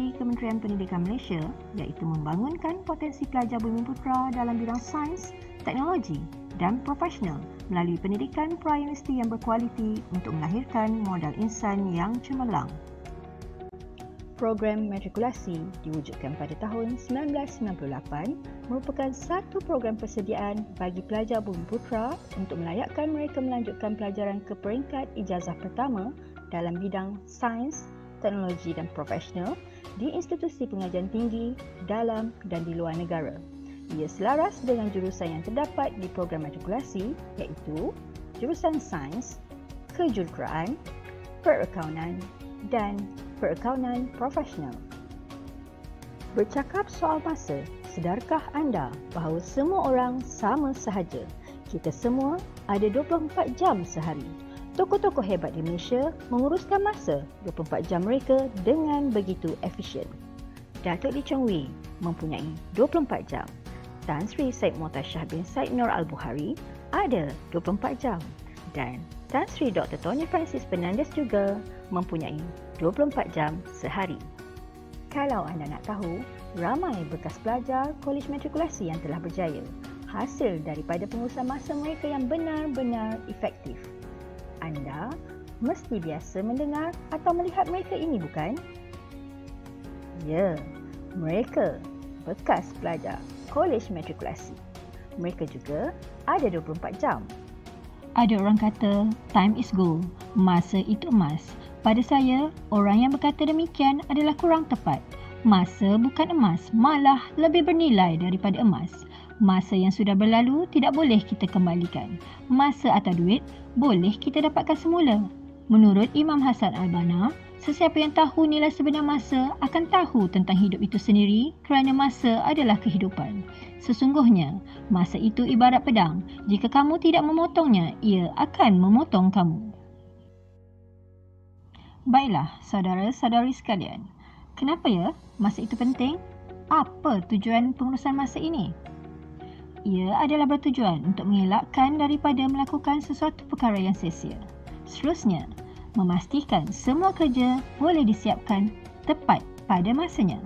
strategi Kementerian Pendidikan Malaysia iaitu membangunkan potensi pelajar Bumiputera dalam bidang sains, teknologi dan profesional melalui pendidikan pra-universiti yang berkualiti untuk melahirkan modal insan yang cemerlang. Program matrikulasi diwujudkan pada tahun 1998 merupakan satu program persediaan bagi pelajar Bumiputera untuk melayakkan mereka melanjutkan pelajaran ke peringkat ijazah pertama dalam bidang sains, teknologi dan profesional di institusi pengajian tinggi dalam dan di luar negara. Ia selaras dengan jurusan yang terdapat di program matrikulasi iaitu jurusan sains, kejuruteraan, perakaunan dan perakaunan profesional. Bercakap soal masa, sedarkah anda bahawa semua orang sama sahaja? Kita semua ada 24 jam sehari. Tokoh-tokoh hebat di Malaysia menguruskan masa 24 jam mereka dengan begitu efisien. Datuk Lee Chong Wei mempunyai 24 jam. Tan Sri Syed Motasyah bin Syed Nur Al-Buhari ada 24 jam. Dan Tan Sri Dr. Tony Francis Fernandez juga mempunyai 24 jam sehari. Kalau anda nak tahu, ramai bekas pelajar kolej matrikulasi yang telah berjaya hasil daripada pengurusan masa mereka yang benar-benar efektif. Anda mesti biasa mendengar atau melihat mereka ini, bukan? Ya, mereka bekas pelajar kolej matrikulasi. Mereka juga ada 24 jam. Ada orang kata, time is gold, masa itu emas. Pada saya, orang yang berkata demikian adalah kurang tepat. Masa bukan emas, malah lebih bernilai daripada emas. Masa yang sudah berlalu tidak boleh kita kembalikan. Masa atau duit boleh kita dapatkan semula. Menurut Imam Hasan Al-Banna, sesiapa yang tahu nilai sebenar masa akan tahu tentang hidup itu sendiri kerana masa adalah kehidupan. Sesungguhnya, masa itu ibarat pedang. Jika kamu tidak memotongnya, ia akan memotong kamu. Baiklah, saudara-saudari sekalian. Kenapa ya masa itu penting? Apa tujuan pengurusan masa ini? Ia adalah bertujuan untuk mengelakkan daripada melakukan sesuatu perkara yang sia-sia. Seterusnya, memastikan semua kerja boleh disiapkan tepat pada masanya.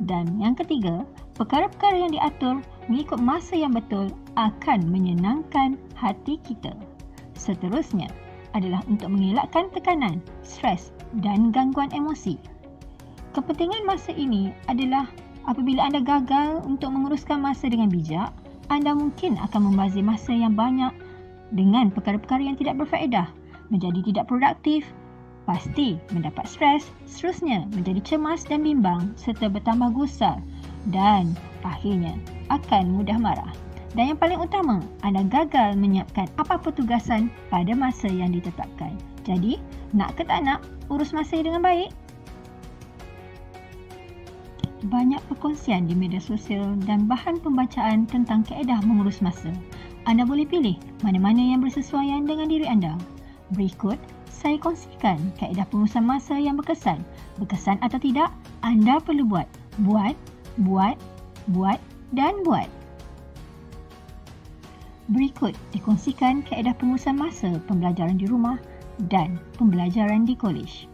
Dan yang ketiga, perkara-perkara yang diatur mengikut masa yang betul akan menyenangkan hati kita. Seterusnya adalah untuk mengelakkan tekanan, stres dan gangguan emosi. Kepentingan masa ini adalah apabila anda gagal untuk menguruskan masa dengan bijak, anda mungkin akan membazir masa yang banyak dengan perkara-perkara yang tidak berfaedah, menjadi tidak produktif, pasti mendapat stres, seterusnya menjadi cemas dan bimbang serta bertambah gusar dan akhirnya akan mudah marah. Dan yang paling utama, anda gagal menyiapkan apa-apa tugasan pada masa yang ditetapkan. Jadi, nak ke tak nak urus masa dengan baik? Banyak perkongsian di media sosial dan bahan pembacaan tentang kaedah mengurus masa. Anda boleh pilih mana-mana yang bersesuaian dengan diri anda. Berikut, saya kongsikan kaedah pengurusan masa yang berkesan. Berkesan atau tidak, anda perlu buat. Buat, dan buat. Berikut dikongsikan kaedah pengurusan masa pembelajaran di rumah dan pembelajaran di kolej.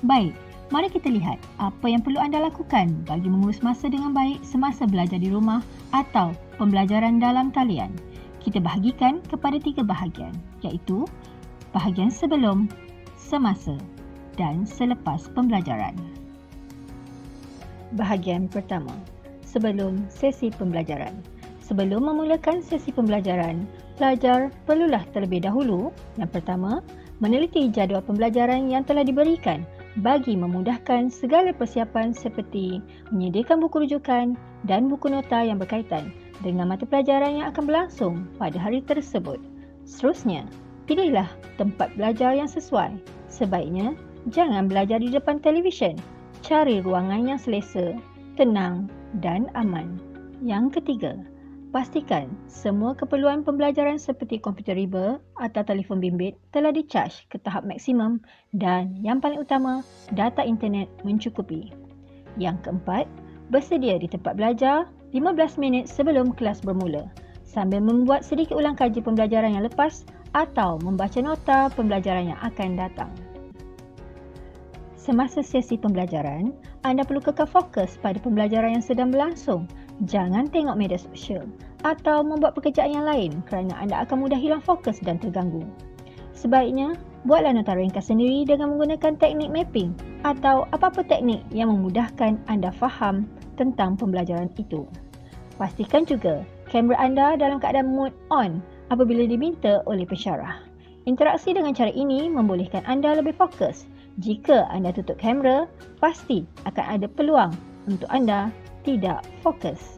Baik, mari kita lihat apa yang perlu anda lakukan bagi mengurus masa dengan baik semasa belajar di rumah atau pembelajaran dalam talian. Kita bahagikan kepada 3 bahagian, iaitu bahagian sebelum, semasa dan selepas pembelajaran. Bahagian pertama, sebelum sesi pembelajaran. Sebelum memulakan sesi pembelajaran, pelajar perlulah terlebih dahulu, yang pertama, meneliti jadual pembelajaran yang telah diberikan bagi memudahkan segala persiapan seperti menyediakan buku rujukan dan buku nota yang berkaitan dengan mata pelajaran yang akan berlangsung pada hari tersebut. Seterusnya, pilihlah tempat belajar yang sesuai. Sebaiknya, jangan belajar di depan televisyen. Cari ruangan yang selesa, tenang dan aman. Yang ketiga, pastikan semua keperluan pembelajaran seperti komputer riba atau telefon bimbit telah dicaj ke tahap maksimum dan yang paling utama, data internet mencukupi. Yang keempat, bersedia di tempat belajar 15 minit sebelum kelas bermula sambil membuat sedikit ulang kaji pembelajaran yang lepas atau membaca nota pembelajaran yang akan datang. semasa sesi pembelajaran, anda perlu kekal fokus pada pembelajaran yang sedang berlangsung. Jangan tengok media sosial atau membuat pekerjaan yang lain kerana anda akan mudah hilang fokus dan terganggu. Sebaiknya, buatlah nota ringkas sendiri dengan menggunakan teknik mapping atau apa-apa teknik yang memudahkan anda faham tentang pembelajaran itu. Pastikan juga kamera anda dalam keadaan mode on apabila diminta oleh pensyarah. Interaksi dengan cara ini membolehkan anda lebih fokus. Jika anda tutup kamera, pasti akan ada peluang untuk anda tidak fokus.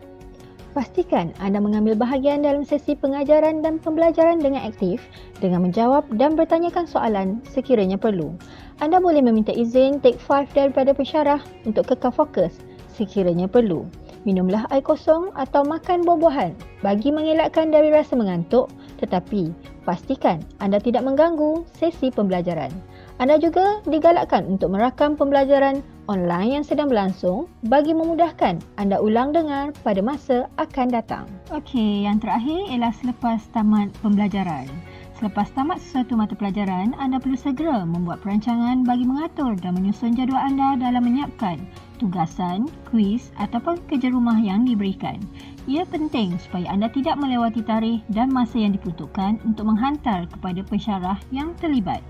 Pastikan anda mengambil bahagian dalam sesi pengajaran dan pembelajaran dengan aktif dengan menjawab dan bertanyakan soalan sekiranya perlu. Anda boleh meminta izin take 5 daripada pensyarah untuk kekal fokus sekiranya perlu. Minumlah air kosong atau makan buah-buahan bagi mengelakkan dari rasa mengantuk, tetapi pastikan anda tidak mengganggu sesi pembelajaran. Anda juga digalakkan untuk merakam pembelajaran online yang sedang berlangsung bagi memudahkan anda ulang dengar pada masa akan datang. Okey, yang terakhir ialah selepas tamat pembelajaran. Selepas tamat sesuatu mata pelajaran, anda perlu segera membuat perancangan bagi mengatur dan menyusun jadual anda dalam menyiapkan tugasan, kuis ataupun kerja rumah yang diberikan. Ia penting supaya anda tidak melewati tarikh dan masa yang diperuntukkan untuk menghantar kepada pensyarah yang terlibat.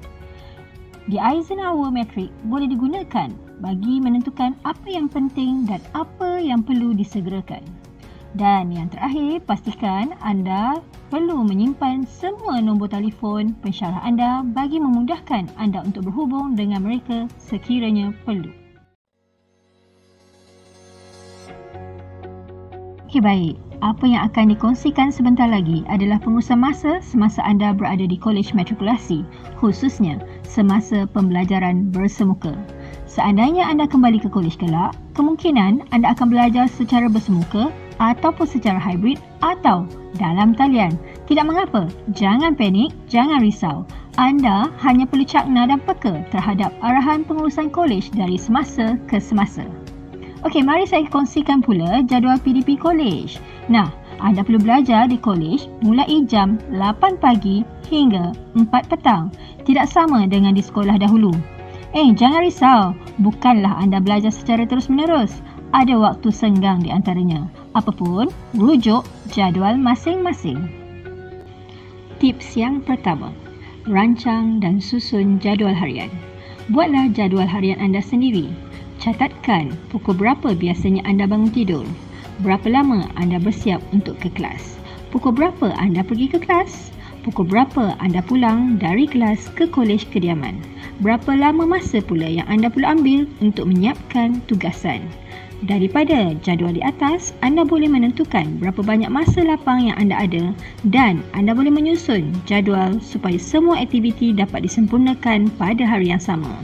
The Eisenhower Matrix boleh digunakan bagi menentukan apa yang penting dan apa yang perlu disegerakan. Dan yang terakhir, pastikan anda perlu menyimpan semua nombor telefon pensyarah anda bagi memudahkan anda untuk berhubung dengan mereka sekiranya perlu. Okey, baik. Apa yang akan dikongsikan sebentar lagi adalah pengurusan masa semasa anda berada di kolej matrikulasi, khususnya semasa pembelajaran bersemuka. Seandainya anda kembali ke kolej kelak, kemungkinan anda akan belajar secara bersemuka ataupun secara hybrid atau dalam talian. Tidak mengapa, jangan panik, jangan risau. Anda hanya perlu cakna dan peka terhadap arahan pengurusan kolej dari semasa ke semasa. Okey, mari saya kongsikan pula jadual PDP kolej. Nah, anda perlu belajar di kolej mulai jam 8 pagi hingga 4 petang. Tidak sama dengan di sekolah dahulu. Jangan risau, bukanlah anda belajar secara terus-menerus. Ada waktu senggang di antaranya. Apapun, rujuk jadual masing-masing. Tips yang pertama, rancang dan susun jadual harian. Buatlah jadual harian anda sendiri. Catatkan pukul berapa biasanya anda bangun tidur. Berapa lama anda bersiap untuk ke kelas. Pukul berapa anda pergi ke kelas. Pukul berapa anda pulang dari kelas ke kolej kediaman. Berapa lama masa pula yang anda perlu ambil untuk menyiapkan tugasan. Daripada jadual di atas, anda boleh menentukan berapa banyak masa lapang yang anda ada dan anda boleh menyusun jadual supaya semua aktiviti dapat disempurnakan pada hari yang sama.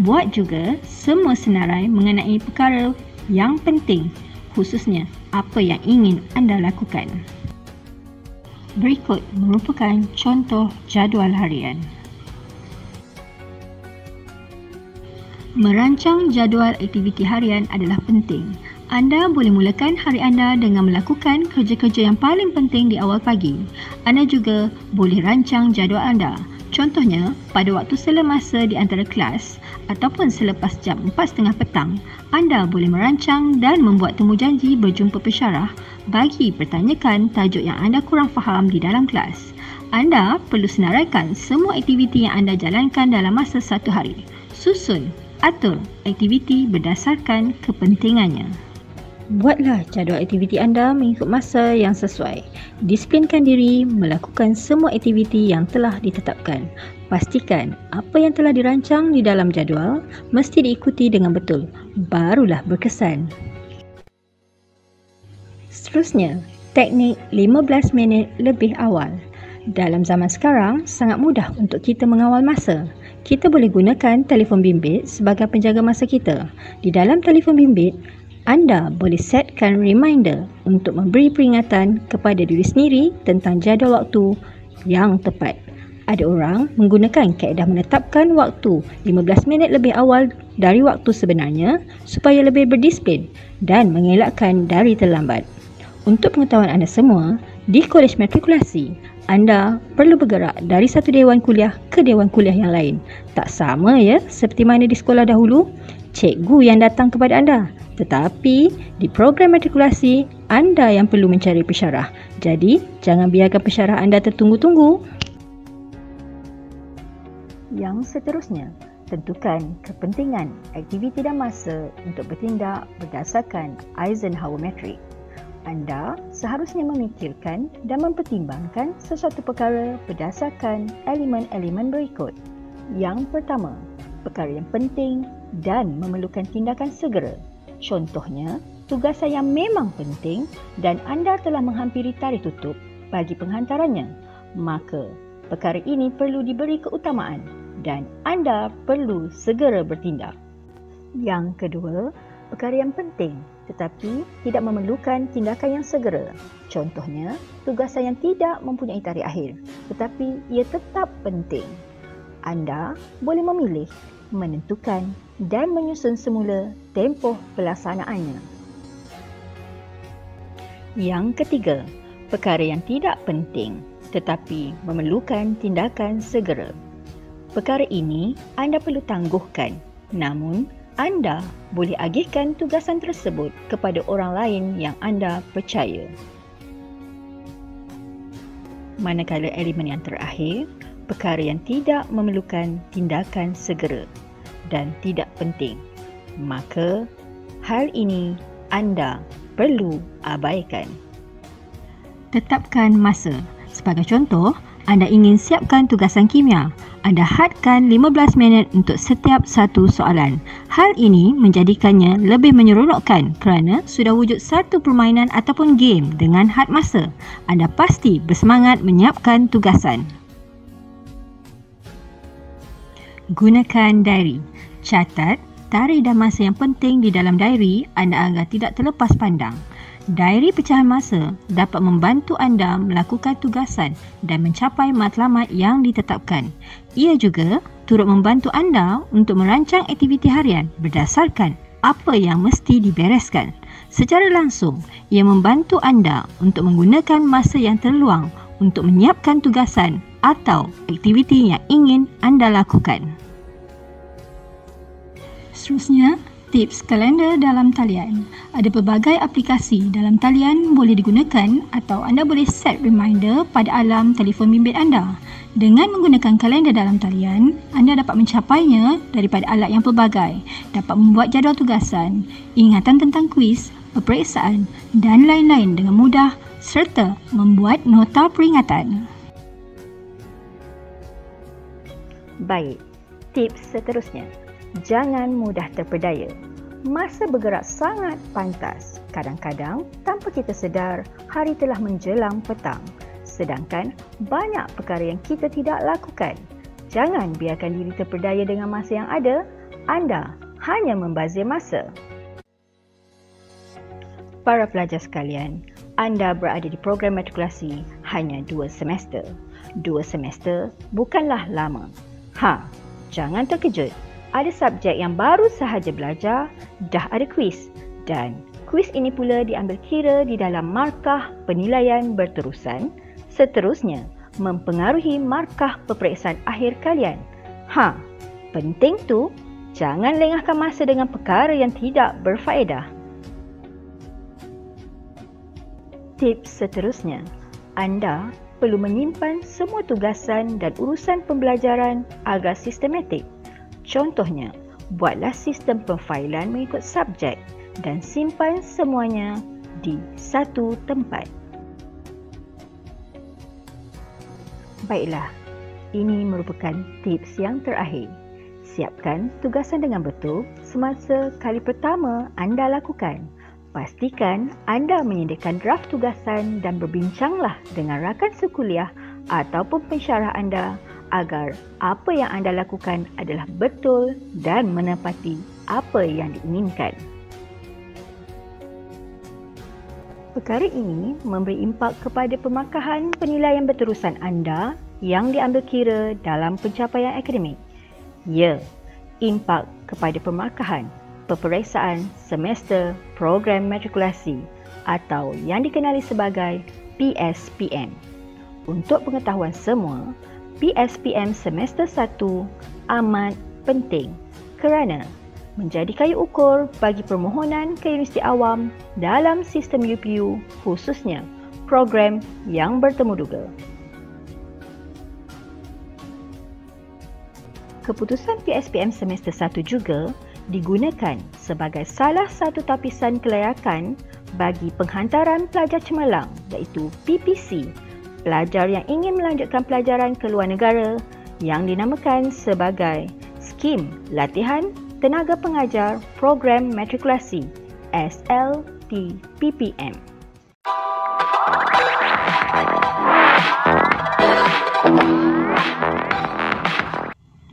Buat juga semua senarai mengenai perkara yang penting, khususnya apa yang ingin anda lakukan. Berikut merupakan contoh jadual harian. Merancang jadual aktiviti harian adalah penting. Anda boleh mulakan hari anda dengan melakukan kerja-kerja yang paling penting di awal pagi. Anda juga boleh rancang jadual anda. Contohnya, pada waktu sela masa di antara kelas ataupun selepas jam 4.30 petang, anda boleh merancang dan membuat temujanji berjumpa pensyarah bagi pertanyakan tajuk yang anda kurang faham di dalam kelas. Anda perlu senaraikan semua aktiviti yang anda jalankan dalam masa satu hari. Susun, atur aktiviti berdasarkan kepentingannya. Buatlah jadual aktiviti anda mengikut masa yang sesuai. Disiplinkan diri melakukan semua aktiviti yang telah ditetapkan. Pastikan apa yang telah dirancang di dalam jadual mesti diikuti dengan betul. Barulah berkesan. Seterusnya, teknik 15 minit lebih awal. Dalam zaman sekarang, sangat mudah untuk kita mengawal masa. Kita boleh gunakan telefon bimbit sebagai penjaga masa kita. Di dalam telefon bimbit, anda boleh setkan reminder untuk memberi peringatan kepada diri sendiri tentang jadual waktu yang tepat. Ada orang menggunakan kaedah menetapkan waktu 15 minit lebih awal dari waktu sebenarnya supaya lebih berdisiplin dan mengelakkan dari terlambat. Untuk pengetahuan anda semua, di kolej matrikulasi, anda perlu bergerak dari satu dewan kuliah ke dewan kuliah yang lain. Tak sama ya seperti mana di sekolah dahulu, cikgu yang datang kepada anda. Tetapi di program matrikulasi, anda yang perlu mencari pensyarah. Jadi, jangan biarkan pensyarah anda tertunggu-tunggu. Yang seterusnya, tentukan kepentingan, aktiviti dan masa untuk bertindak berdasarkan Eisenhower Matrix. Anda seharusnya memikirkan dan mempertimbangkan sesuatu perkara berdasarkan elemen-elemen berikut. Yang pertama, perkara yang penting dan memerlukan tindakan segera. Contohnya, tugasan yang memang penting dan anda telah menghampiri tarikh tutup bagi penghantarannya. Maka, perkara ini perlu diberi keutamaan dan anda perlu segera bertindak. Yang kedua, perkara yang penting tetapi tidak memerlukan tindakan yang segera. Contohnya, tugasan yang tidak mempunyai tarikh akhir tetapi ia tetap penting. Anda boleh memilih, menentukan dan menyusun semula tempoh pelaksanaannya. Yang ketiga, perkara yang tidak penting tetapi memerlukan tindakan segera. Perkara ini anda perlu tangguhkan, namun anda boleh agihkan tugasan tersebut kepada orang lain yang anda percaya. Manakala elemen yang terakhir, perkara yang tidak memerlukan tindakan segera dan tidak penting, maka hal ini anda perlu abaikan. Tetapkan masa. Sebagai contoh, anda ingin siapkan tugasan kimia. Anda hadkan 15 minit untuk setiap satu soalan. Hal ini menjadikannya lebih menyeronokkan kerana sudah wujud satu permainan ataupun game dengan had masa. Anda pasti bersemangat menyiapkan tugasan. Gunakan diary. Catat tarikh dan masa yang penting di dalam diary anda agar tidak terlepas pandang. Diary pecahan masa dapat membantu anda melakukan tugasan dan mencapai matlamat yang ditetapkan. Ia juga turut membantu anda untuk merancang aktiviti harian berdasarkan apa yang mesti dibereskan. Secara langsung, ia membantu anda untuk menggunakan masa yang terluang untuk menyiapkan tugasan atau aktiviti yang ingin anda lakukan. Seterusnya, tips kalender dalam talian. Ada pelbagai aplikasi dalam talian boleh digunakan atau anda boleh set reminder pada alarm telefon bimbit anda. Dengan menggunakan kalender dalam talian, anda dapat mencapainya daripada alat yang pelbagai, dapat membuat jadual tugasan, ingatan tentang kuis, peperiksaan dan lain-lain dengan mudah serta membuat nota peringatan. Baik, tips seterusnya. Jangan mudah terpedaya. Masa bergerak sangat pantas. Kadang-kadang, tanpa kita sedar, hari telah menjelang petang. Sedangkan, banyak perkara yang kita tidak lakukan. Jangan biarkan diri terpedaya dengan masa yang ada. Anda hanya membazir masa. Para pelajar sekalian, anda berada di program matrikulasi hanya 2 semester. 2 semester bukanlah lama. Jangan terkejut. Ada subjek yang baru sahaja belajar, dah ada kuis dan kuis ini pula diambil kira di dalam markah penilaian berterusan, seterusnya mempengaruhi markah peperiksaan akhir kalian. Penting tu, jangan lengahkan masa dengan perkara yang tidak berfaedah. Tips seterusnya, anda perlu menyimpan semua tugasan dan urusan pembelajaran agar sistematik. Contohnya, buatlah sistem penfailan mengikut subjek dan simpan semuanya di satu tempat. Baiklah, ini merupakan tips yang terakhir. Siapkan tugasan dengan betul semasa kali pertama anda lakukan. Pastikan anda menyediakan draft tugasan dan berbincanglah dengan rakan sekuliah ataupun pensyarah anda agar apa yang anda lakukan adalah betul dan menepati apa yang diinginkan. Perkara ini memberi impak kepada pemarkahan penilaian berterusan anda yang diambil kira dalam pencapaian akademik. Ya, impak kepada pemarkahan peperiksaan semester program matrikulasi atau yang dikenali sebagai PSPM. Untuk pengetahuan semua, PSPM semester 1 amat penting kerana menjadi kayu ukur bagi permohonan ke Universiti Awam dalam sistem UPU, khususnya program yang bertemu duga. Keputusan PSPM semester 1 juga digunakan sebagai salah satu tapisan kelayakan bagi penghantaran pelajar cemerlang iaitu PPC, pelajar yang ingin melanjutkan pelajaran ke luar negara yang dinamakan sebagai Skim Latihan Tenaga Pengajar Program Matrikulasi SLTPPM.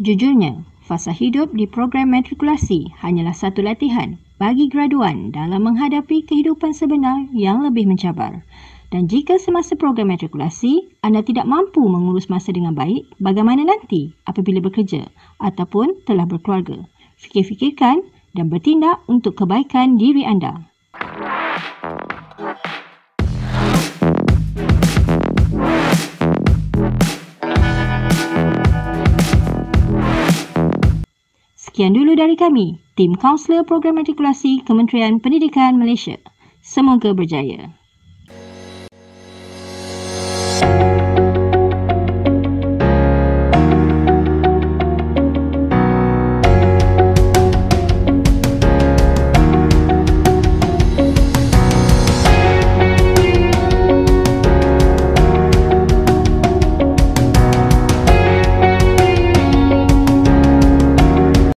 Jujurnya, fasa hidup di program matrikulasi hanyalah satu latihan bagi graduan dalam menghadapi kehidupan sebenar yang lebih mencabar. Dan jika semasa program matrikulasi anda tidak mampu mengurus masa dengan baik, bagaimana nanti apabila bekerja ataupun telah berkeluarga? Fikir-fikirkan dan bertindak untuk kebaikan diri anda. Sekian dulu dari kami, Tim Kaunselor Program Matrikulasi Kementerian Pendidikan Malaysia. Semoga berjaya.